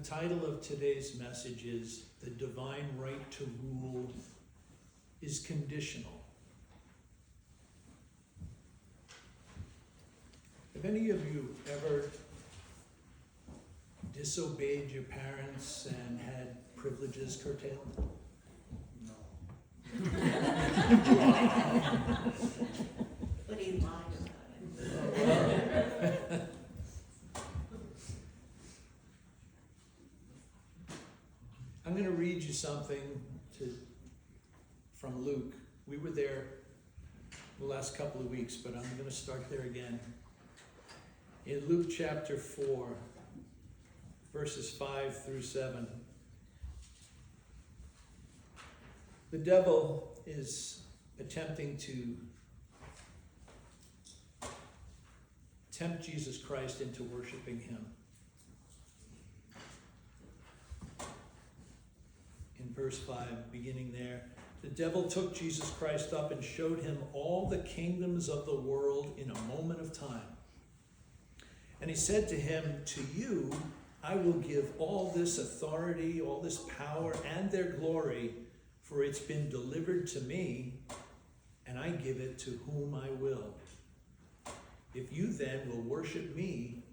title of today's message is "The Divine Right to Rule is Conditional." Have any of you ever disobeyed your parents and had privileges curtailed? No. But he lied about it. I'm going to read you something from Luke. We were there the last couple of weeks, but I'm going to start there again. In Luke chapter 4, verses 5 through 7. The devil is attempting to tempt Jesus Christ into worshiping him. In verse 5, beginning there, the devil took Jesus Christ up and showed him all the kingdoms of the world in a moment of time. And he said to him, "To you I will give all this authority, all this power, and their glory, for it's been delivered to me, and I give it to whom I will. If you then will worship me,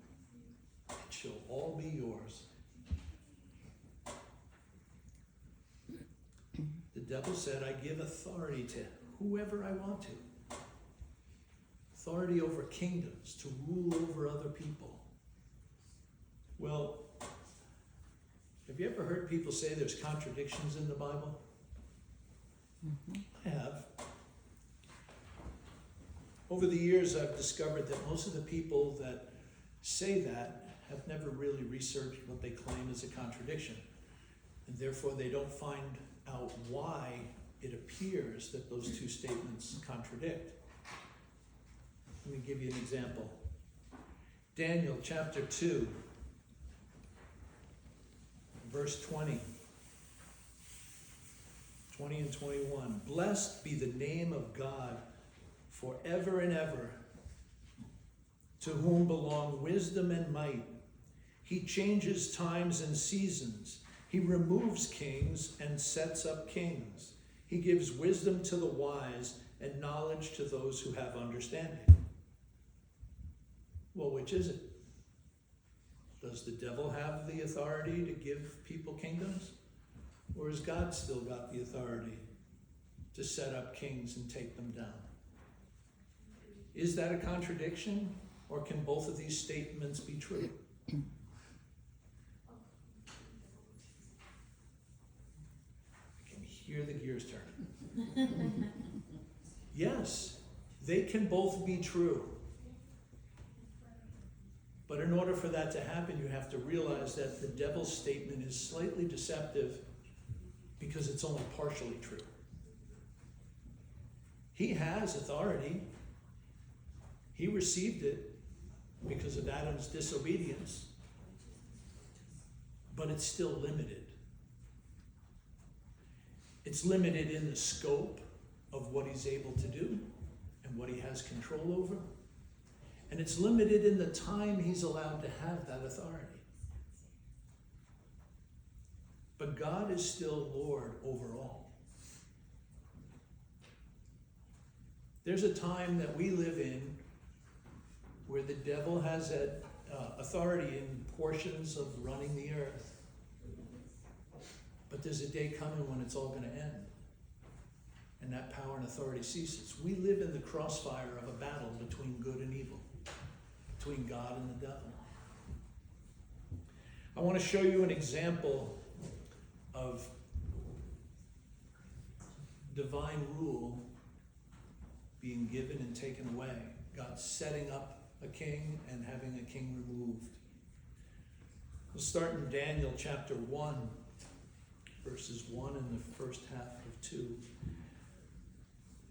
it shall all be yours." The devil said, "I give authority to whoever I want to. Authority over kingdoms, to rule over other people." Well, have you ever heard people say there's contradictions in the Bible? Mm-hmm. I have. Over the years, I've discovered that most of the people that say that have never really researched what they claim is a contradiction. And therefore, they don't find out why it appears that those two statements contradict. Let me give you an example. Daniel chapter 2, verse 20 and 21. "Blessed be the name of God forever and ever, to whom belong wisdom and might. He changes times and seasons. He removes kings and sets up kings. He gives wisdom to the wise and knowledge to those who have understanding." Well, which is it? Does the devil have the authority to give people kingdoms? Or has God still got the authority to set up kings and take them down? Is that a contradiction? Or can both of these statements be true? Hear the gears turning. Yes, they can both be true. But in order for that to happen, you have to realize that the devil's statement is slightly deceptive because it's only partially true. He has authority. He received it because of Adam's disobedience. But it's still limited. It's limited in the scope of what he's able to do and what he has control over. And it's limited in the time he's allowed to have that authority. But God is still Lord over all. There's a time that we live in where the devil has authority in portions of running the earth. But there's a day coming when it's all going to end. And that power and authority ceases. We live in the crossfire of a battle between good and evil, between God and the devil. I want to show you an example of divine rule being given and taken away. God setting up a king and having a king removed. We'll start in Daniel chapter 1. Verses 1 and the first half of 2. It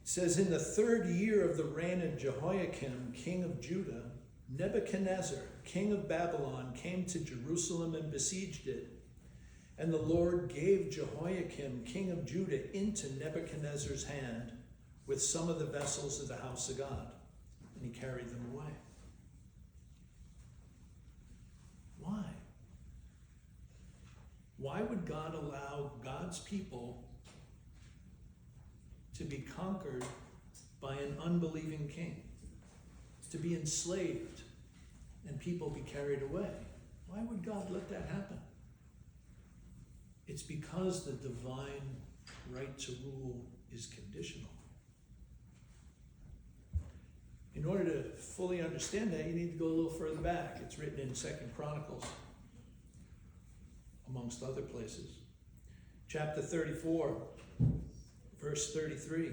says, "In the 3rd year of the reign of Jehoiakim, king of Judah, Nebuchadnezzar, king of Babylon, came to Jerusalem and besieged it. And the Lord gave Jehoiakim, king of Judah, into Nebuchadnezzar's hand with some of the vessels of the house of God, and he carried them away." Why? Why would God allow God's people to be conquered by an unbelieving king? To be enslaved and people be carried away? Why would God let that happen? It's because the divine right to rule is conditional. In order to fully understand that, you need to go a little further back. It's written in 2nd Chronicles, amongst other places. Chapter 34, verse 33.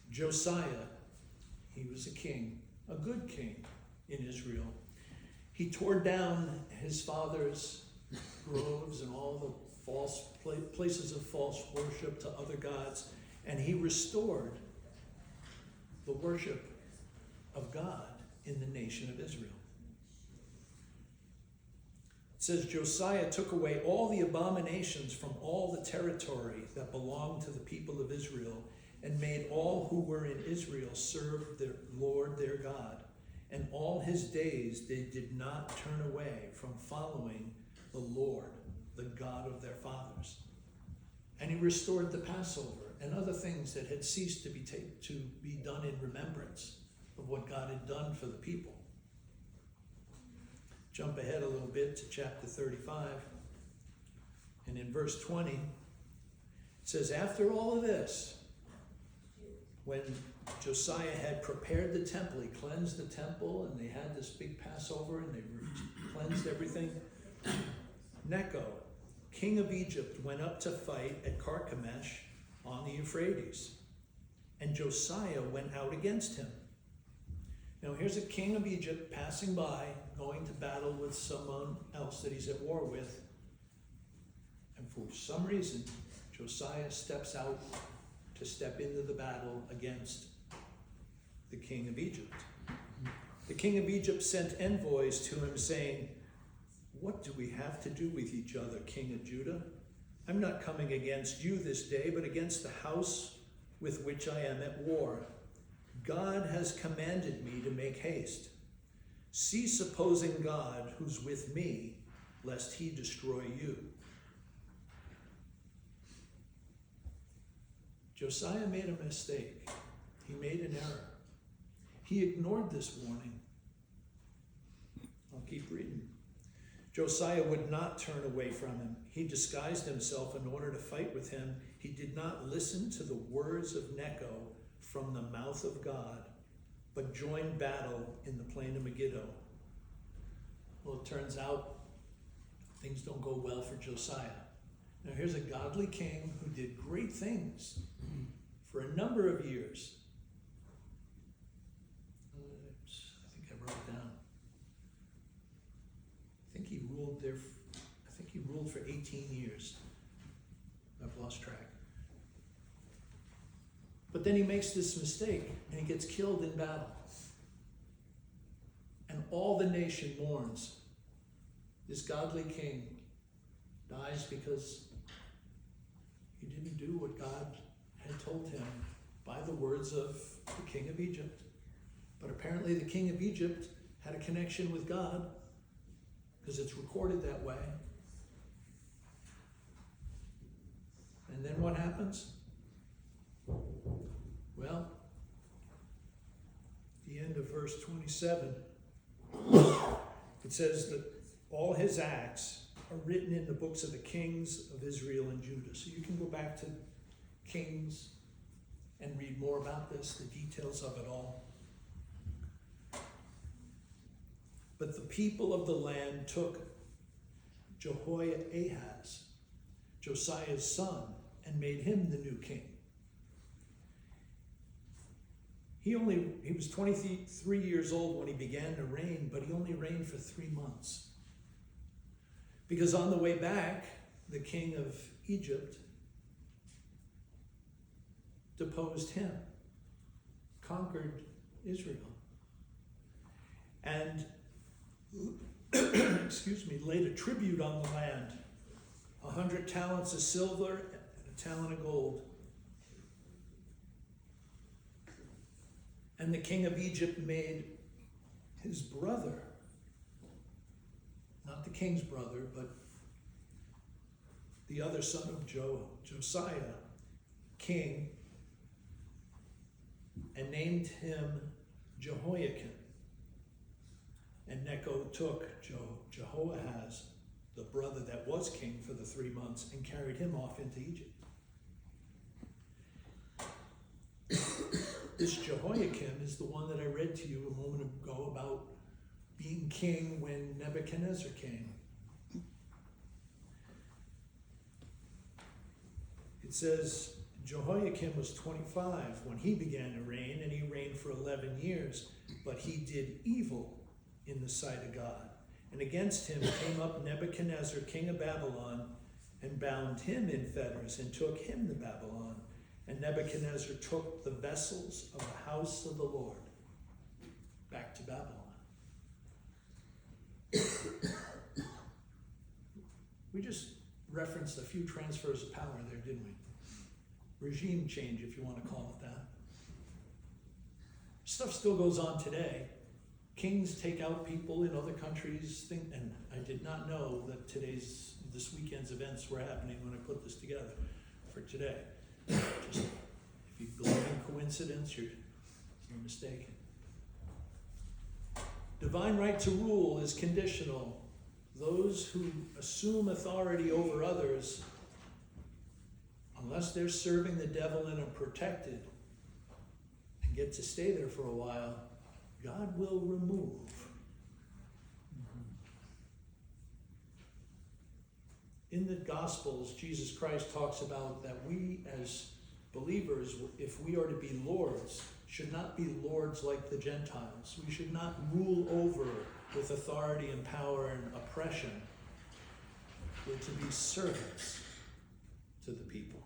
Josiah, he was a king, a good king in Israel. He tore down his father's groves and all the false places of false worship to other gods, and he restored the worship of God in the nation of Israel. It says Josiah took away all the abominations from all the territory that belonged to the people of Israel, and made all who were in Israel serve their Lord their God. And all his days they did not turn away from following the Lord, the God of their fathers. And he restored the Passover and other things that had ceased to be done in remembrance of what God had done for the people. Jump ahead a little bit to chapter 35. And in verse 20, it says, after all of this, when Josiah had prepared the temple, he cleansed the temple, and they had this big Passover, and they cleansed everything. Necho, king of Egypt, went up to fight at Carchemish on the Euphrates, and Josiah went out against him. Now here's a king of Egypt passing by, going to battle with someone else that he's at war with, and for some reason, Josiah steps out to step into the battle against the king of Egypt. The king of Egypt sent envoys to him saying, what do we have to do with each other, king of Judah? I'm not coming against you this day, but against the house with which I am at war. God has commanded me to make haste. Cease opposing God who's with me, lest he destroy you. Josiah made a mistake. He made an error. He ignored this warning. I'll keep reading. Josiah would not turn away from him. He disguised himself in order to fight with him. He did not listen to the words of Necho from the mouth of God, but joined battle in the plain of Megiddo. Well, it turns out things don't go well for Josiah. Now here's a godly king who did great things for a number of years. I think I wrote it down. I think he ruled for 18 years. I've lost track. But then he makes this mistake and he gets killed in battle. And all the nation mourns. This godly king dies because he didn't do what God had told him by the words of the king of Egypt. But apparently the king of Egypt had a connection with God, because it's recorded that way. And then what happens? Well, the end of verse 27, it says that all his acts are written in the books of the kings of Israel and Judah. So you can go back to Kings and read more about this, the details of it all. But the people of the land took Jehoiahaz, Josiah's son, and made him the new king. He was 23 years old when he began to reign, but he only reigned for 3 months. Because on the way back, the king of Egypt deposed him, conquered Israel, and laid a tribute on the land, 100 talents of silver and a talent of gold. And the king of Egypt made his brother not the king's brother, but the other son of Josiah, king, and named him Jehoiakim. And Necho took Jehoahaz, the brother that was king for the 3 months, and carried him off into Egypt. This Jehoiakim is the one that I read to you a moment ago about being king when Nebuchadnezzar came. It says Jehoiakim was 25 when he began to reign, and he reigned for 11 years, but he did evil in the sight of God. And against him came up Nebuchadnezzar, king of Babylon, and bound him in fetters and took him to Babylon. And Nebuchadnezzar took the vessels of the house of the Lord back to Babylon. We just referenced a few transfers of power there, didn't we? Regime change, if you want to call it that. Stuff still goes on today. Kings take out people in other countries, and I did not know that this weekend's events were happening when I put this together for today. Just, if you believe in coincidence, you're mistaken. Divine right to rule is conditional. Those who assume authority over others, unless they're serving the devil and are protected and get to stay there for a while, God will remove. In the Gospels, Jesus Christ talks about that we as believers, if we are to be lords, should not be lords like the Gentiles. We should not rule over with authority and power and oppression. We're to be servants to the people.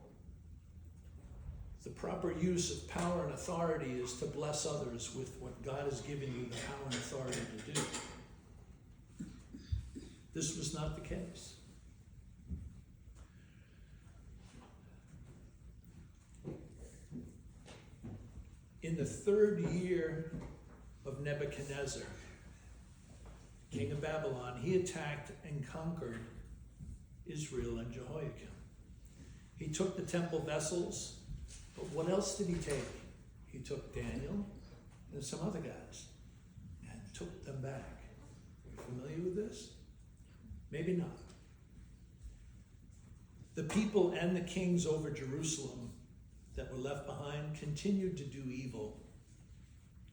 The proper use of power and authority is to bless others with what God has given you the power and authority to do. This was not the case. In the 3rd year of Nebuchadnezzar, king of Babylon, he attacked and conquered Israel and Jehoiakim. He took the temple vessels, but what else did he take? He took Daniel and some other guys and took them back. Are you familiar with this? Maybe not. The people and the kings over Jerusalem that were left behind continued to do evil.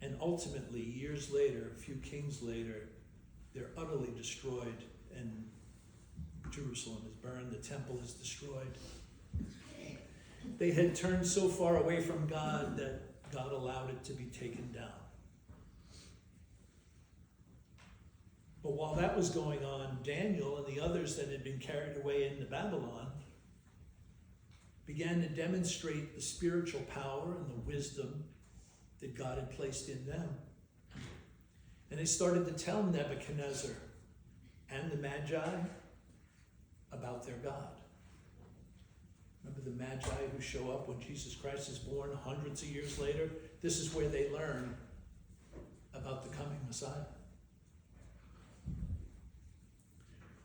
And ultimately, years later, a few kings later, they're utterly destroyed and Jerusalem is burned, the temple is destroyed. They had turned so far away from God that God allowed it to be taken down. But while that was going on, Daniel and the others that had been carried away into Babylon began to demonstrate the spiritual power and the wisdom that God had placed in them. And they started to tell Nebuchadnezzar and the Magi about their God. Remember the Magi who show up when Jesus Christ is born hundreds of years later? This is where they learn about the coming Messiah.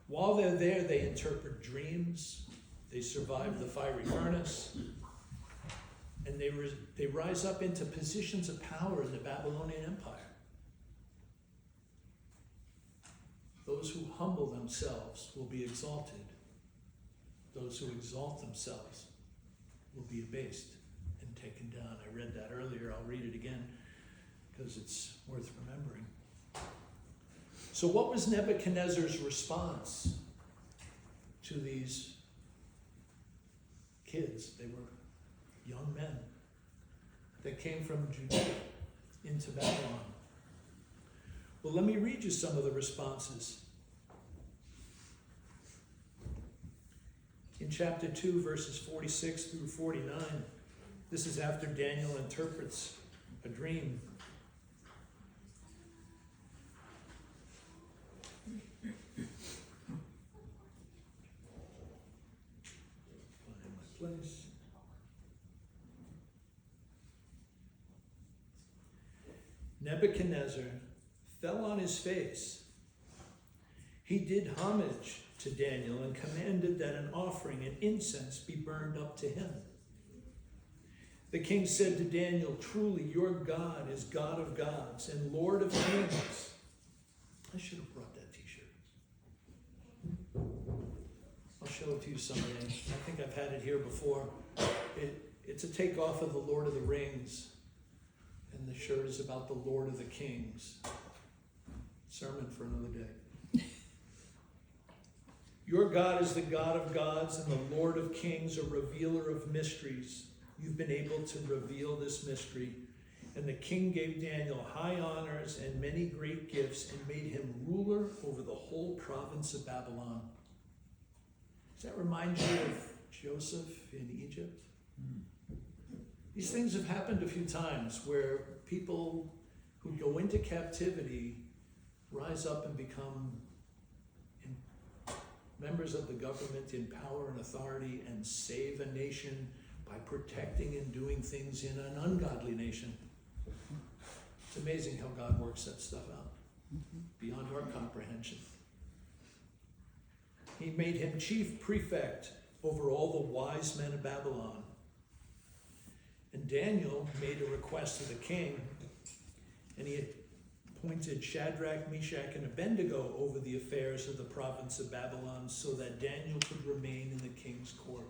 While they're there, they interpret dreams. They survive the fiery furnace. And they rise up into positions of power in the Babylonian Empire. Those who humble themselves will be exalted. Those who exalt themselves will be abased and taken down. I read that earlier. I'll read it again because it's worth remembering. So what was Nebuchadnezzar's response to these kids? They were young men that came from Judea into Babylon. Well, let me read you some of the responses. In chapter 2, verses 46 through 49, this is after Daniel interprets a dream. Find my place. Nebuchadnezzar fell on his face He did homage to Daniel and commanded that an offering and incense be burned up to him. The king said to Daniel, "Truly your God is God of gods and Lord of kings." I should have brought that t-shirt. I'll show it to you someday. I think I've had it here before. It's a takeoff of the Lord of the Rings. And the shirt is about the Lord of the Kings. Sermon for another day. Your God is the God of gods and the Lord of kings, a revealer of mysteries. You've been able to reveal this mystery. And the king gave Daniel high honors and many great gifts and made him ruler over the whole province of Babylon. Does that remind you of Joseph in Egypt? These things have happened a few times where people who go into captivity rise up and become members of the government in power and authority and save a nation by protecting and doing things in an ungodly nation. It's amazing how God works that stuff out beyond our comprehension. He made him chief prefect over all the wise men of Babylon. And Daniel made a request to the king, and he appointed Shadrach, Meshach, and Abednego over the affairs of the province of Babylon so that Daniel could remain in the king's court.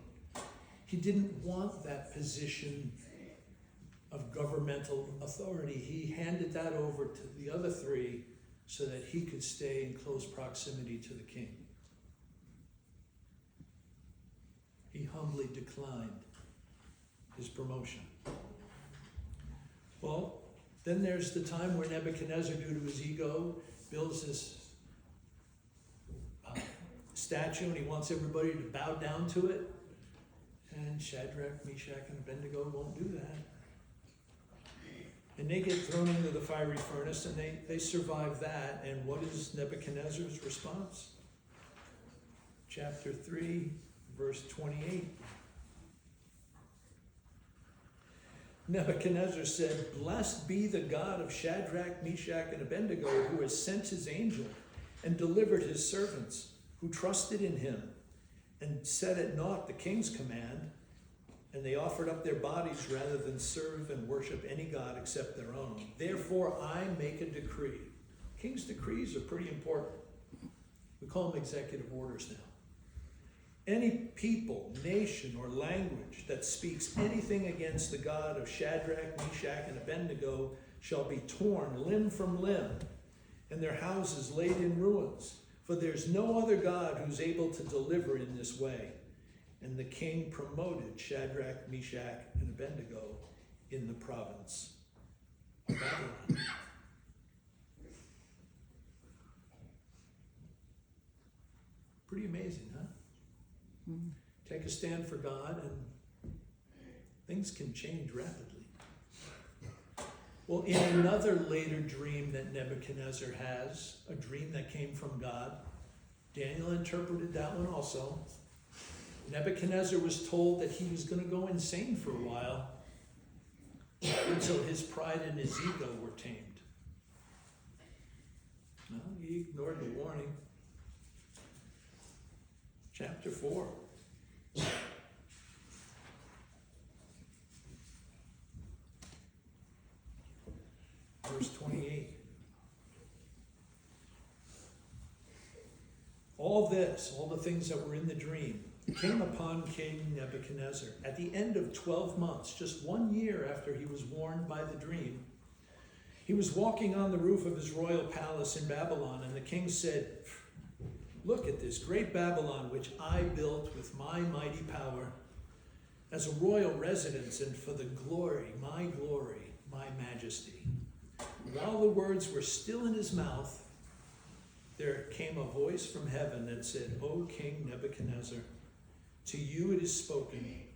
He didn't want that position of governmental authority. He handed that over to the other three so that he could stay in close proximity to the king. He humbly declined his promotion. Well, then there's the time where Nebuchadnezzar, due to his ego, builds this statue and he wants everybody to bow down to it. And Shadrach, Meshach, and Abednego won't do that. And they get thrown into the fiery furnace and they survive that. And what is Nebuchadnezzar's response? Chapter 3, verse 28. Nebuchadnezzar said, "Blessed be the God of Shadrach, Meshach, and Abednego, who has sent his angel and delivered his servants, who trusted in him and set at naught the king's command, and they offered up their bodies rather than serve and worship any god except their own. Therefore I make a decree." King's decrees are pretty important. We call them executive orders now. "Any people, nation, or language that speaks anything against the God of Shadrach, Meshach, and Abednego shall be torn limb from limb, and their houses laid in ruins. For there's no other God who's able to deliver in this way." And the king promoted Shadrach, Meshach, and Abednego in the province of Babylon. Pretty amazing, huh? Take a stand for God and things can change rapidly. Well, in another later dream that Nebuchadnezzar has, a dream that came from God, Daniel interpreted that one also. Nebuchadnezzar was told that he was going to go insane for a while until his pride and his ego were tamed. No, he ignored the warning. Chapter 4. Verse 28. All this, all the things that were in the dream, came upon King Nebuchadnezzar at the end of 12 months, just 1 year after he was warned by the dream. He was walking on the roof of his royal palace in Babylon, and the king said, "Look at this great Babylon, which I built with my mighty power as a royal residence and for the glory, my majesty." While the words were still in his mouth, there came a voice from heaven that said, "O King Nebuchadnezzar, to you it is spoken.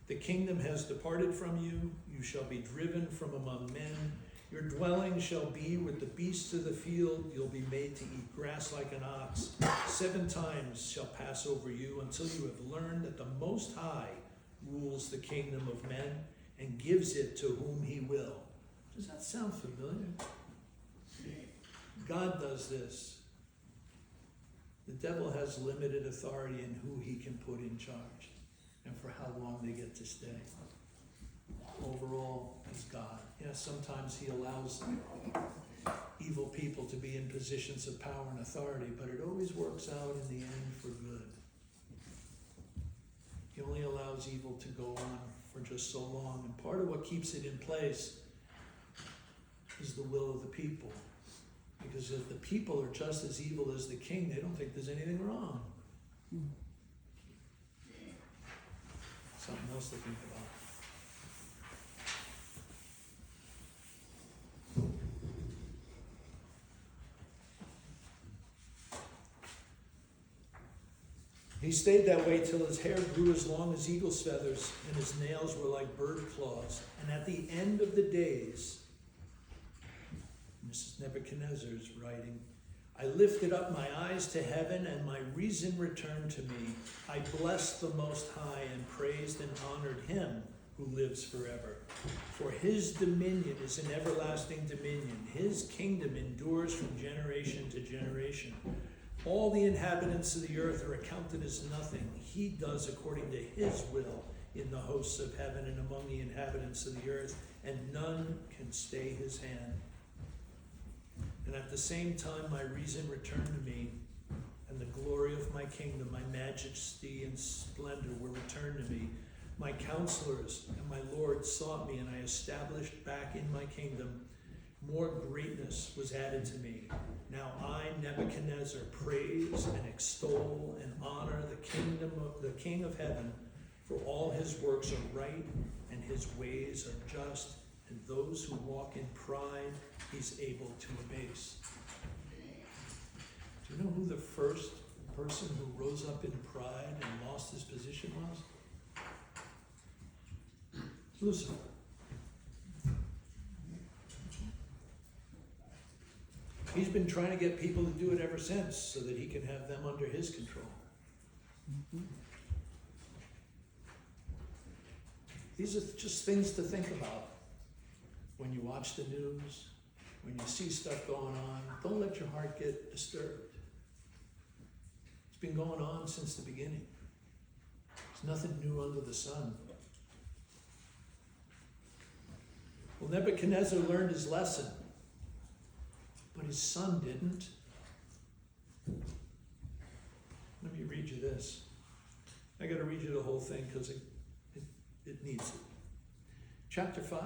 The kingdom has departed from you. You shall be driven from among men. Your dwelling shall be with the beasts of the field. You'll be made to eat grass like an ox. 7 times shall pass over you until you have learned that the Most High rules the kingdom of men and gives it to whom he will." Does that sound familiar? God does this. The devil has limited authority in who he can put in charge and for how long they get to stay. Overall, is God. Yes, sometimes he allows evil people to be in positions of power and authority, but it always works out in the end for good. He only allows evil to go on for just so long, and part of what keeps it in place is the will of the people. Because if the people are just as evil as the king, they don't think there's anything wrong. Something else to think about. He stayed that way till his hair grew as long as eagle's feathers, and his nails were like bird claws. And at the end of the days, this is Nebuchadnezzar's writing, I lifted up my eyes to heaven, and my reason returned to me. I blessed the Most High and praised and honored him who lives forever. For his dominion is an everlasting dominion. His kingdom endures from generation to generation. All the inhabitants of the earth are accounted as nothing. He does according to his will in the hosts of heaven and among the inhabitants of the earth, and none can stay his hand. And at the same time my reason returned to me, and the glory of my kingdom, my majesty and splendor were returned to me. My counselors and my Lord sought me, and I established back in my kingdom. More greatness was added to me. Now I, Nebuchadnezzar, praise and extol and honor the King of heaven, for all his works are right and his ways are just, and those who walk in pride he's able to abase. Do you know who the first person who rose up in pride and lost his position was? Lucifer. He's been trying to get people to do it ever since so that he can have them under his control. These are just things to think about when you watch the news, when you see stuff going on. Don't let your heart get disturbed. It's been going on since the beginning. There's nothing new under the sun. Well, Nebuchadnezzar learned his lesson, but his son didn't. Let me read you this. I got to read you the whole thing because it needs it. Chapter 5.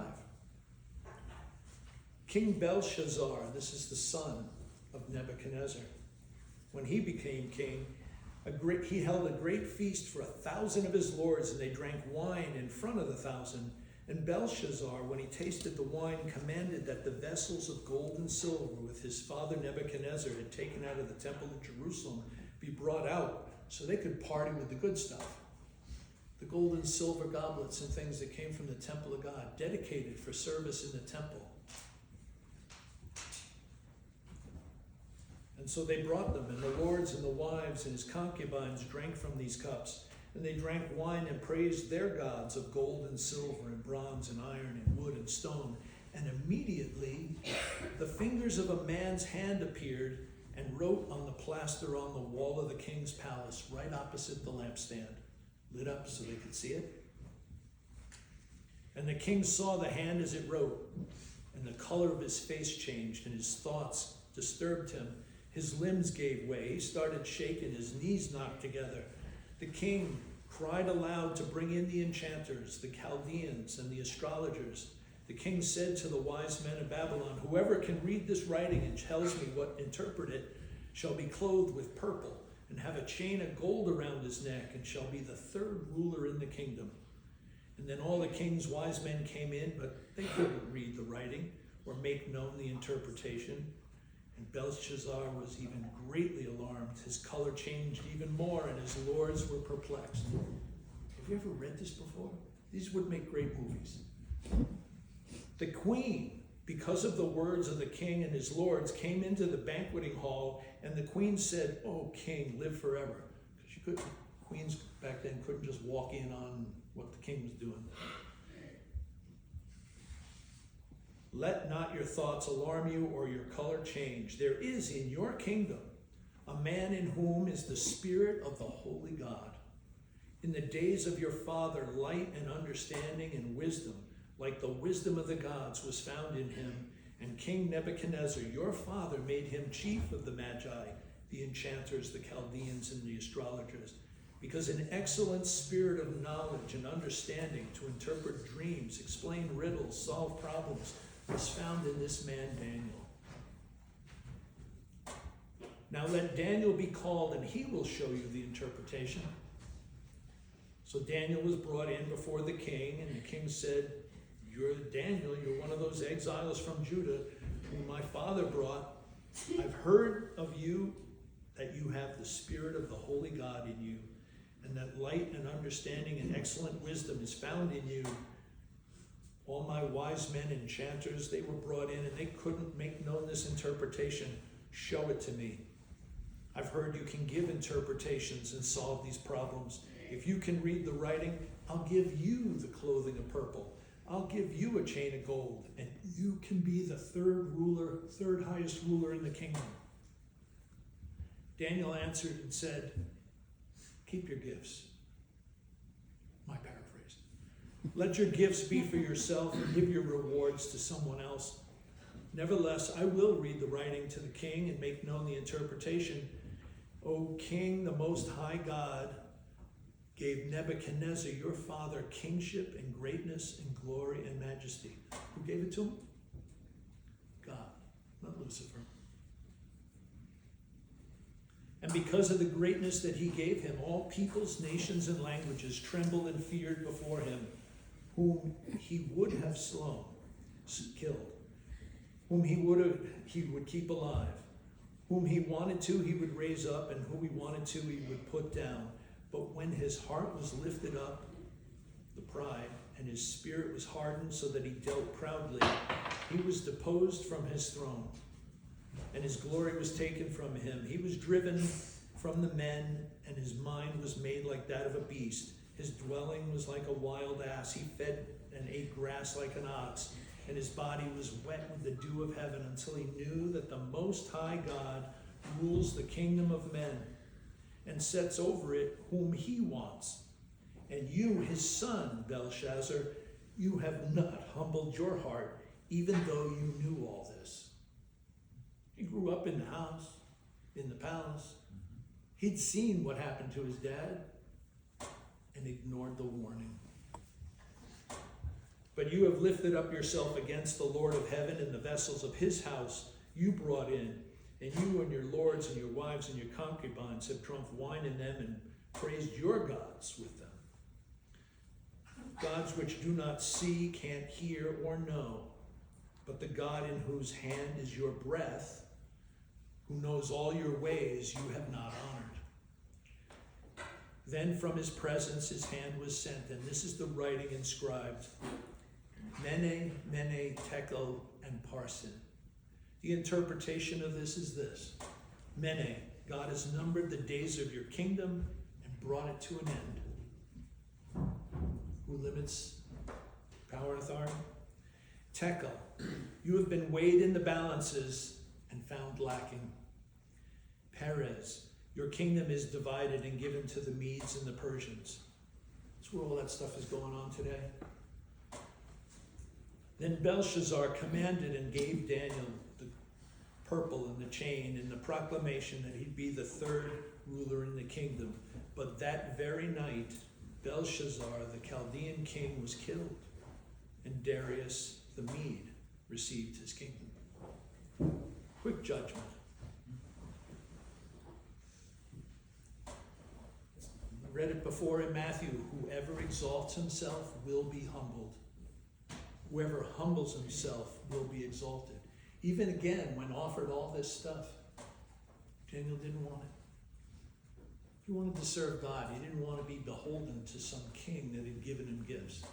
King Belshazzar, this is the son of Nebuchadnezzar, when he became king, he held a great feast for 1,000 of his lords, and they drank wine in front of the 1,000. And Belshazzar, when he tasted the wine, commanded that the vessels of gold and silver with his father Nebuchadnezzar had taken out of the temple of Jerusalem be brought out so they could party with the good stuff. The gold and silver goblets and things that came from the temple of God, dedicated for service in the temple. And so they brought them, and the lords and the wives and his concubines drank from these cups. And they drank wine and praised their gods of gold and silver and bronze and iron and wood and stone. And immediately the fingers of a man's hand appeared and wrote on the plaster on the wall of the king's palace, right opposite the lampstand, lit up so they could see it. And the king saw the hand as it wrote, and the color of his face changed, and his thoughts disturbed him. His limbs gave way. He started shaking, his knees knocked together. The king cried aloud to bring in the enchanters, the Chaldeans, and the astrologers. The king said to the wise men of Babylon, whoever can read this writing and tells me what interpret it shall be clothed with purple and have a chain of gold around his neck and shall be the third ruler in the kingdom. And then all the king's wise men came in, but they couldn't read the writing or make known the interpretation. And Belshazzar was even greatly alarmed. His color changed even more, and his lords were perplexed. Have you ever read this before? These would make great movies. The queen, because of the words of the king and his lords, came into the banqueting hall, and the queen said, "O king, live forever." Because queens back then couldn't just walk in on what the king was doing. Let not your thoughts alarm you or your color change. There is in your kingdom a man in whom is the Spirit of the holy God. In the days of your father, light and understanding and wisdom, like the wisdom of the gods, was found in him. And King Nebuchadnezzar, your father, made him chief of the Magi, the enchanters, the Chaldeans, and the astrologers, because an excellent spirit of knowledge and understanding to interpret dreams, explain riddles, solve problems, was found in this man Daniel. Now let Daniel be called, and he will show you the interpretation. So Daniel was brought in before the king, and the king said, "You're Daniel, you're one of those exiles from Judah whom my father brought. I've heard of you that you have the Spirit of the holy God in you, and that light and understanding and excellent wisdom is found in you. All my wise men, enchanters, they were brought in, and they couldn't make known this interpretation. Show it to me. I've heard you can give interpretations and solve these problems. If you can read the writing, I'll give you the clothing of purple. I'll give you a chain of gold, and you can be the third highest ruler in the kingdom." Daniel answered and said, "Keep your gifts." My paraphrase. "Let your gifts be for yourself, and give your rewards to someone else. Nevertheless, I will read the writing to the king and make known the interpretation. O king, the most high God gave Nebuchadnezzar, your father, kingship and greatness and glory and majesty." Who gave it to him? God, not Lucifer. "And because of the greatness that he gave him, all peoples, nations, and languages trembled and feared before him, whom he would have killed, whom he would keep alive, whom he wanted to, he would raise up, and whom he wanted to, he would put down. But when his heart was lifted up, the pride, and his spirit was hardened so that he dealt proudly, he was deposed from his throne, and his glory was taken from him. He was driven from the men, and his mind was made like that of a beast. His dwelling was like a wild ass. He fed and ate grass like an ox, and his body was wet with the dew of heaven, until he knew that the Most High God rules the kingdom of men and sets over it whom he wants. And you, his son, Belshazzar, you have not humbled your heart, even though you knew all this." He grew up in the house, in the palace. He'd seen what happened to his dad and ignored the warning. "But you have lifted up yourself against the Lord of heaven, and the vessels of his house you brought in. And you and your lords and your wives and your concubines have drunk wine in them and praised your gods with them. Gods which do not see, can't hear, or know, but the God in whose hand is your breath, who knows all your ways, you have not honored." Then from his presence his hand was sent, and this is the writing inscribed: Mene, Mene, Tekel, and Parsin. The interpretation of this is this: Mene, God has numbered the days of your kingdom and brought it to an end. Who limits power and authority? Tekel, you have been weighed in the balances and found lacking. Perez, your kingdom is divided and given to the Medes and the Persians. That's where all that stuff is going on today. Then Belshazzar commanded and gave Daniel the purple and the chain and the proclamation that he'd be the third ruler in the kingdom. But that very night, Belshazzar, the Chaldean king, was killed, and Darius the Mede received his kingdom. Quick judgment. I read it before in Matthew: whoever exalts himself will be humbled. Whoever humbles himself will be exalted. Even again, when offered all this stuff, Daniel didn't want it. He wanted to serve God. He didn't want to be beholden to some king that had given him gifts.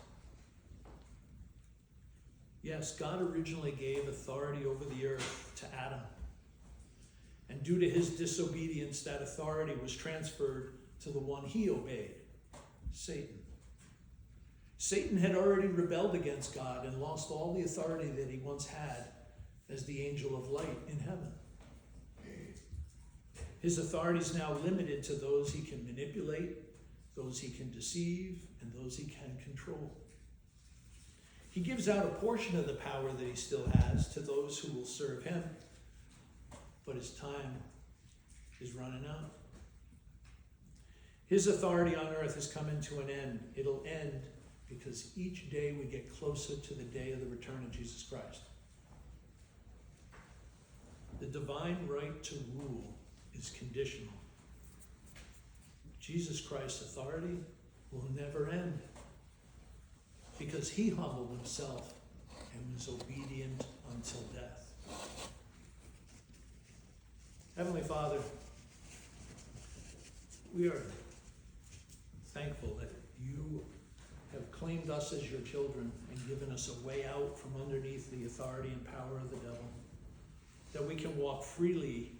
Yes, God originally gave authority over the earth to Adam. And due to his disobedience, that authority was transferred to the one he obeyed, Satan. Satan had already rebelled against God and lost all the authority that he once had as the angel of light in heaven. His authority is now limited to those he can manipulate, those he can deceive, and those he can control. He gives out a portion of the power that he still has to those who will serve him, but his time is running out. His authority on earth has come into an end. It'll end because each day we get closer to the day of the return of Jesus Christ. The divine right to rule is conditional. Jesus Christ's authority will never end because he humbled himself and was obedient until death. Heavenly Father, we are thankful that you have claimed us as your children and given us a way out from underneath the authority and power of the devil, that we can walk freely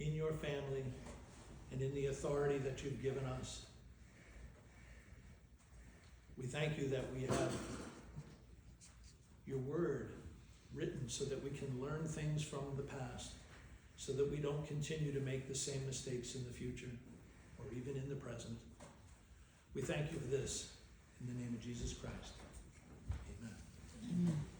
in your family and in the authority that you've given us. We thank you that we have your word written so that we can learn things from the past, so that we don't continue to make the same mistakes in the future or even in the present. We thank you for this in the name of Jesus Christ. Amen. Amen.